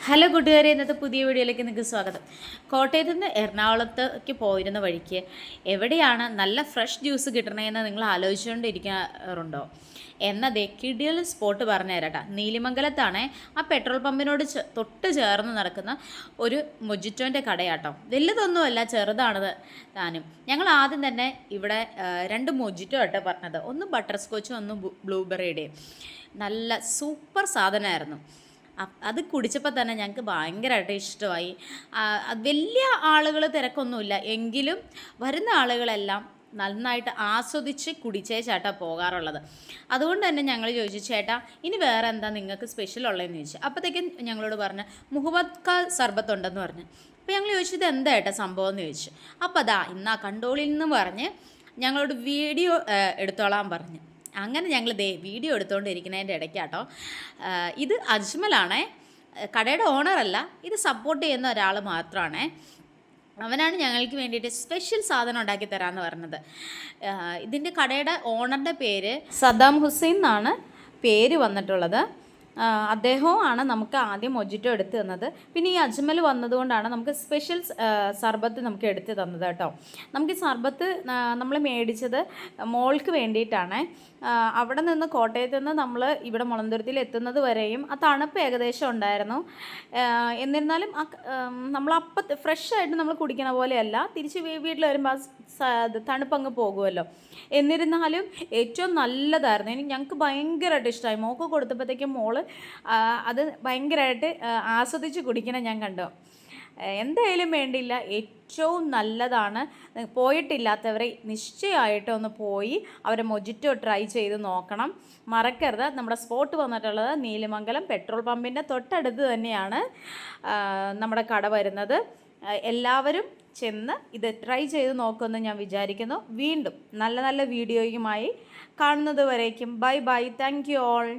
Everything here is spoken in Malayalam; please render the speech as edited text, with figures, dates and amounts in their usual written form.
ഹലോ കൂട്ടുകാരെ, ഇന്നത്തെ പുതിയ വീഡിയോയിലേക്ക് നിങ്ങൾക്ക് സ്വാഗതം. കോട്ടയത്ത് നിന്ന് എറണാകുളത്തേക്ക് പോയിരുന്ന വഴിക്ക് എവിടെയാണ് നല്ല ഫ്രഷ് ജ്യൂസ് കിട്ടണമെന്ന് നിങ്ങൾ ആലോചിച്ചുകൊണ്ടിരിക്കാറുണ്ടോ? എന്നതേ കിടിലൻ സ്പോട്ട് പറഞ്ഞു തരാട്ടാ. നീലിമംഗലത്താണ് ആ പെട്രോൾ പമ്പിനോട് തൊട്ട് ചേർന്ന് നടക്കുന്ന ഒരു മൊജിറ്റോൻ്റെ കടയാട്ടോ. വലുതൊന്നുമല്ല, ചെറുതാണത് താനും. ഞങ്ങൾ ആദ്യം തന്നെ ഇവിടെ രണ്ട് മൊജിറ്റോ ആട്ടോ പറഞ്ഞത്. ഒന്ന് ബട്ടർ സ്കോച്ചും ഒന്ന് ബ്ലൂബെറിയുടെയും. നല്ല സൂപ്പർ സാധനമായിരുന്നു. അത് കുടിച്ചപ്പോൾ തന്നെ ഞങ്ങൾക്ക് ഭയങ്കരമായിട്ട് ഇഷ്ടമായി. വലിയ ആളുകൾ തിരക്കൊന്നുമില്ല, എങ്കിലും വരുന്ന ആളുകളെല്ലാം നന്നായിട്ട് ആസ്വദിച്ച് കുടിച്ചേ ചേട്ടാ പോകാറുള്ളത്. അതുകൊണ്ട് തന്നെ ഞങ്ങൾ ചോദിച്ചു, ചേട്ടാ ഇനി വേറെ എന്താ നിങ്ങൾക്ക് സ്പെഷ്യൽ ഉള്ളതെന്ന് ചോദിച്ചു. അപ്പോഴത്തേക്കും ഞങ്ങളോട് പറഞ്ഞു മുഹമ്മദ് ഖാ സർബത്ത് ഉണ്ടെന്ന് പറഞ്ഞു. അപ്പോൾ ഞങ്ങൾ ചോദിച്ചു ഇത് എന്താ ഏട്ടാ സംഭവം എന്ന് ചോദിച്ചു. അപ്പോൾ അതാ ഇന്നാ കണ്ടോളിൽ നിന്ന് പറഞ്ഞ് ഞങ്ങളോട് വീഡിയോ എടുത്തോളാൻ പറഞ്ഞു. അങ്ങനെ ഞങ്ങൾ വീഡിയോ എടുത്തുകൊണ്ടിരിക്കുന്നതിൻ്റെ ഇടയ്ക്കാട്ടോ ഇത് അജ്മലാണേ, കടയുടെ ഓണറല്ല, ഇത് സപ്പോർട്ട് ചെയ്യുന്ന ഒരാൾ മാത്രമാണേ. അവനാണ് ഞങ്ങൾക്ക് വേണ്ടിയിട്ട് സ്പെഷ്യൽ സാധനം ഉണ്ടാക്കി തരാമെന്ന് പറഞ്ഞത്. ഇതിൻ്റെ കടയുടെ ഓണറിൻ്റെ പേര് സദ്ദാം ഹുസൈൻ എന്നാണ് പേര് വന്നിട്ടുള്ളത്. അദ്ദേഹവുമാണ് നമുക്ക് ആദ്യം മൊജിറ്റോ എടുത്ത് തന്നത്. പിന്നെ ഈ അജ്മൽ വന്നതുകൊണ്ടാണ് നമുക്ക് സ്പെഷ്യൽ സർബത്ത് നമുക്ക് എടുത്ത് തന്നത് കേട്ടോ. നമുക്ക് ഈ സർബത്ത് നമ്മൾ മേടിച്ചത് മോൾക്ക് വേണ്ടിയിട്ടാണ്. അവിടെ നിന്ന് കോട്ടയത്ത് നിന്ന് നമ്മൾ ഇവിടെ മുളന്തുരുത്തിയിൽ എത്തുന്നത് വരെയും ആ തണുപ്പ് ഏകദേശം ഉണ്ടായിരുന്നു. എന്നിരുന്നാലും നമ്മളപ്പം ഫ്രഷായിട്ട് നമ്മൾ കുടിക്കുന്ന പോലെയല്ല, തിരിച്ച് വീട്ടിൽ വരുമ്പോൾ തണുപ്പങ്ങ് പോകുമല്ലോ. എന്നിരുന്നാലും ഏറ്റവും നല്ലതായിരുന്നു. ഞങ്ങൾക്ക് ഭയങ്കരമായിട്ട് ഇഷ്ടമായി. മോൾക്ക് കൊടുത്തപ്പോഴത്തേക്കും മോള് അത് ഭയങ്കരമായിട്ട് ആസ്വദിച്ച് കുടിക്കണം ഞാൻ കണ്ടു. എന്തായാലും വേണ്ടിയില്ല, ഏറ്റവും നല്ലതാണ്. പോയിട്ടില്ലാത്തവരെ നിശ്ചയമായിട്ടും ഒന്ന് പോയി അവരെ മൊജിറ്റോ ട്രൈ ചെയ്ത് നോക്കണം, മറക്കരുത്. നമ്മുടെ സ്പോട്ട് വന്നിട്ടുള്ളത് നീലിമംഗലം പെട്രോൾ പമ്പിൻ്റെ തൊട്ടടുത്ത് തന്നെയാണ് നമ്മുടെ കട വരുന്നത്. എല്ലാവരും ചെന്ന് ഇത് ട്രൈ ചെയ്ത് നോക്കുമെന്ന് ഞാൻ വിചാരിക്കുന്നു. വീണ്ടും നല്ല നല്ല വീഡിയോയുമായി കാണുന്നത് വരേക്കും bye bye. Thank you all.